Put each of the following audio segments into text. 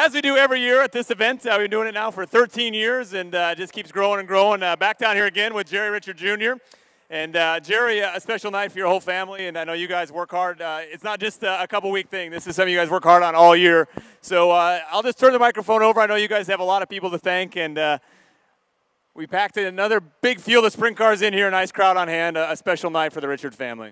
As we do every year at this event, we've been doing it now for 13 years, and just keeps growing and growing. Back down here again with Jerry Richert Jr. And Jerry, a special night for your whole family, and I know you guys work hard. It's not just a couple-week thing. This is something you guys work hard on all year. So I'll just turn the microphone over. I know you guys have a lot of people to thank, and we packed another big field of sprint cars in here, a nice crowd on hand, a special night for the Richert family.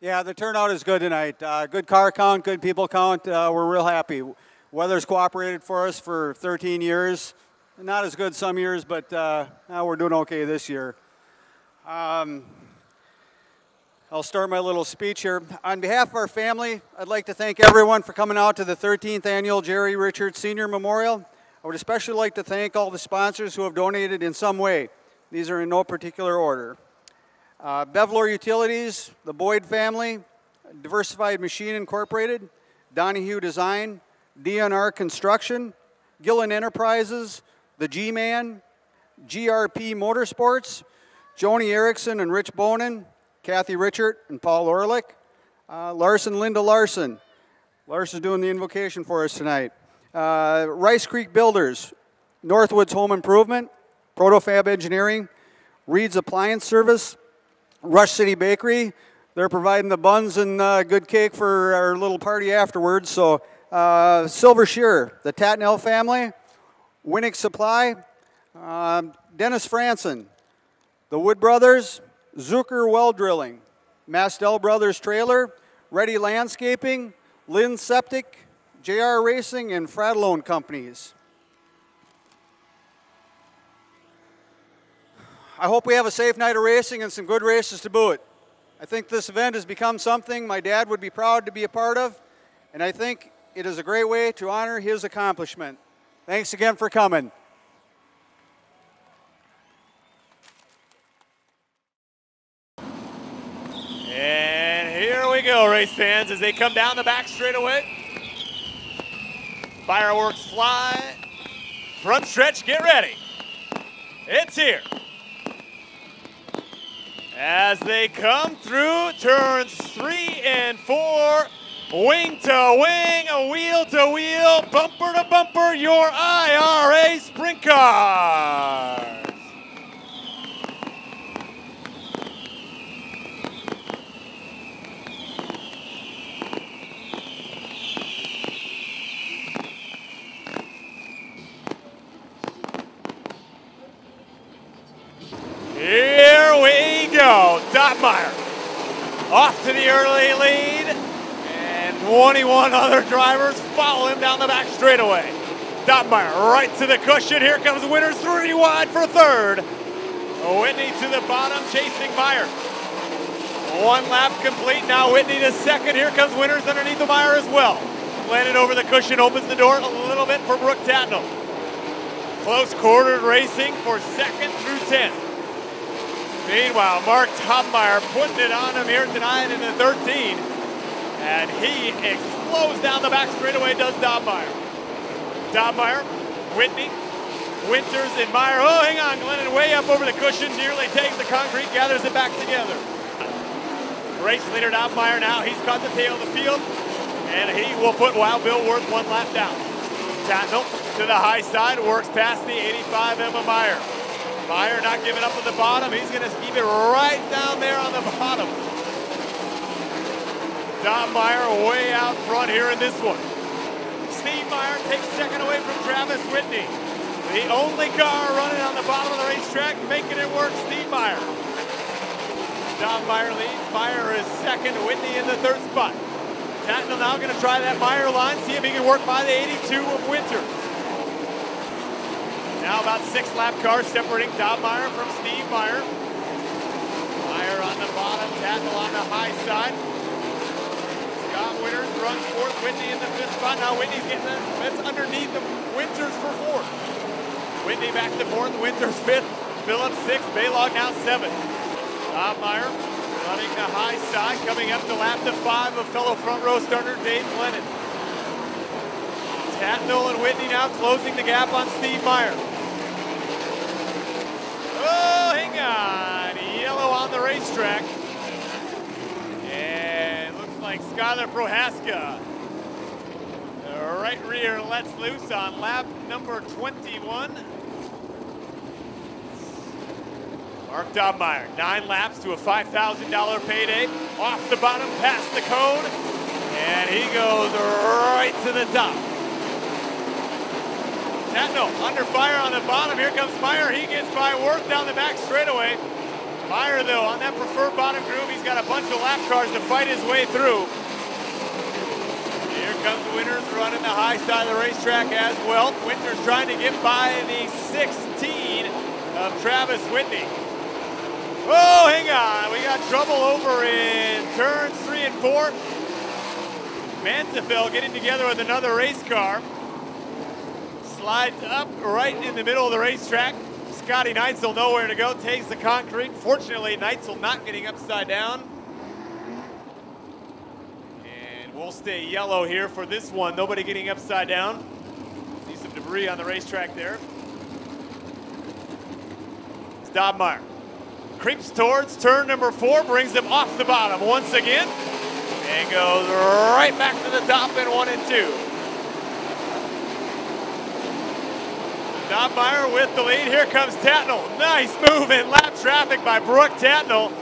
Yeah, the turnout is good tonight. Good car count, good people count. We're real happy. Weather's cooperated for us for 13 years. Not as good some years, but we're doing okay this year. I'll start my little speech here. On behalf of our family, I'd like to thank everyone for coming out to the 13th Annual Jerry Richert Senior Memorial. I would especially like to thank all the sponsors who have donated in some way. These are in no particular order. Bevlor Utilities, the Boyd family, Diversified Machine Incorporated, Donahue Design, DNR Construction, Gillen Enterprises, the G-Man, GRP Motorsports, Joni Erickson and Rich Bonin, Kathy Richert and Paul Orlick, Linda Larson. Larson's doing the invocation for us tonight. Rice Creek Builders, Northwoods Home Improvement, Protofab Engineering, Reed's Appliance Service, Rush City Bakery. They're providing the buns and good cake for our little party afterwards. So Silver Shear, the Tatnell family, Winnick Supply, Dennis Franson, the Wood Brothers, Zucker Well Drilling, Mastel Brothers Trailer, Ready Landscaping, Lynn Septic, JR Racing, and Fratellone Companies. I hope we have a safe night of racing and some good races to boot. I think this event has become something my dad would be proud to be a part of, and I think it is a great way to honor his accomplishment. Thanks again for coming. And here we go, race fans, as they come down the back straightaway. Fireworks fly. Front stretch, get ready. It's here. As they come through turns 3 and 4, wing to wing, wheel to wheel, bumper to bumper, your IRA sprint cars. Here we go. Dottmeyer off to the early lead, and 21 other drivers follow him down the back straightaway. Dottmeyer right to the cushion. Here comes Winters 3 wide for third. Whitney to the bottom, chasing Meyer. 1 lap complete. Now Whitney to second. Here comes Winters underneath the Meyer as well. Landed over the cushion, opens the door a little bit for Brooke Tatnell. Close quartered racing for 2nd through 10th. Meanwhile, Mark Dottmeyer putting it on him here tonight in the 13, and he explodes down the back straightaway, does Dottmeyer. Dottmeyer, Whitney, Winters, and Meyer. Oh, hang on, Glennon way up over the cushion, nearly takes the concrete, gathers it back together. Race leader Dottmeyer now, he's caught the tail of the field, and he will put Wild Bill Worth 1 lap down. Tatnell to the high side, works past the 85 Emma Meyer. Meyer not giving up at the bottom. He's going to keep it right down there on the bottom. Dottmeyer way out front here in this one. Steve Meyer takes second away from Travis Whitney. The only car running on the bottom of the racetrack, making it work, Steve Meyer. Dottmeyer leads. Meyer is second. Whitney in the 3rd spot. Tatnell now going to try that Meyer line, see if he can work by the 82 of Winter. Now about 6 lap cars separating Dottmeyer from Steve Meyer. Meyer on the bottom, Tatnell on the high side. Scott Winters runs 4th, Whitney in the 5th spot. Now Whitney's getting that's underneath the Winters for 4th. Whitney back to 4th, Winters 5th, Phillips 6th, Baylog now 7th. Dottmeyer running the high side, coming up to lap to 5 of fellow front row starter Dave Glennon. Tatnell and Whitney now closing the gap on Steve Meyer. Oh, hang on. Yellow on the racetrack. And looks like Skylar Prohaska right rear lets loose on lap number 21. Mark Dobmeyer, 9 laps to a $5,000 payday. Off the bottom, past the cone, and he goes right to the top. Tatno under fire on the bottom. Here comes Meyer. He gets by Worth down the back straightaway. Meyer, though, on that preferred bottom groove, he's got a bunch of lap cars to fight his way through. Here comes Winters running the high side of the racetrack as well. Winters trying to get by the 16 of Travis Whitney. Oh, hang on. We got trouble over in turns 3 and 4. Mantefel getting together with another race car. Slides up right in the middle of the racetrack. Scotty Neitzel nowhere to go, takes the concrete. Fortunately, Neitzel not getting upside down. And we'll stay yellow here for this one. Nobody getting upside down. See some debris on the racetrack there. It's Dobmeyer. Creeps towards turn number 4, brings him off the bottom once again, and goes right back to the top in 1 and 2. Dobmeyer with the lead. Here comes Tatnell. Nice move in lap traffic by Brooke Tatnell.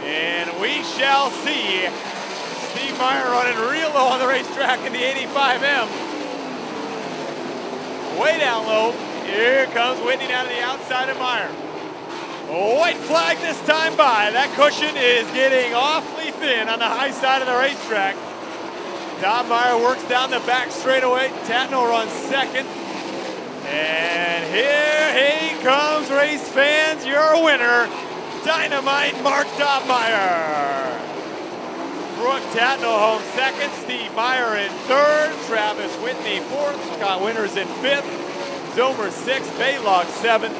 And we shall see Steve Meyer running real low on the racetrack in the 85M. Way down low. Here comes Whitney down to the outside of Meyer. White flag this time by. That cushion is getting awfully thin on the high side of the racetrack. Dobmeyer works down the back straightaway. Tatnell runs second. And here he comes, race fans, your winner, Dynamite Mark Dobmeyer. Brooke Tatnell home second, Steve Meyer in third, Travis Whitney fourth, Scott Winters in fifth, Zomer sixth, Baylog seventh,